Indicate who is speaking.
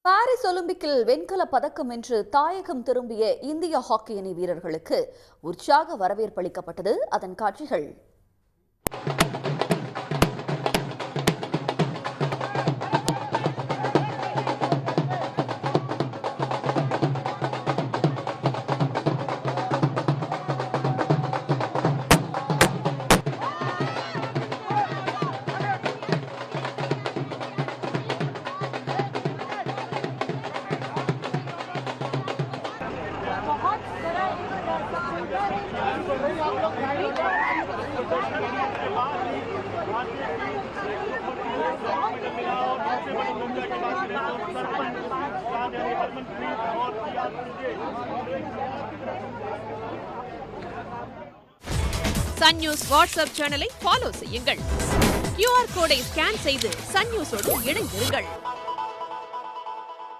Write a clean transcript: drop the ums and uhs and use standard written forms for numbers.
Speaker 1: Paris ஒலிம்பிக்கில் வெண்கல பதக்கம் வென்று தாயகம் திரும்பிய இந்திய ஹாக்கி அணி வீரர்களுக்கு உற்சாக வரவேற்பு அளிக்கப்பட்டது. அதன் காட்சிகள்.
Speaker 2: சன் நியூஸ் வாட்ஸ்அப் சேனலை ஃபாலோ செய்யுங்கள். QR கோடை ஸ்கேன் செய்து சன் நியூஸோடு இணைந்திருங்கள்.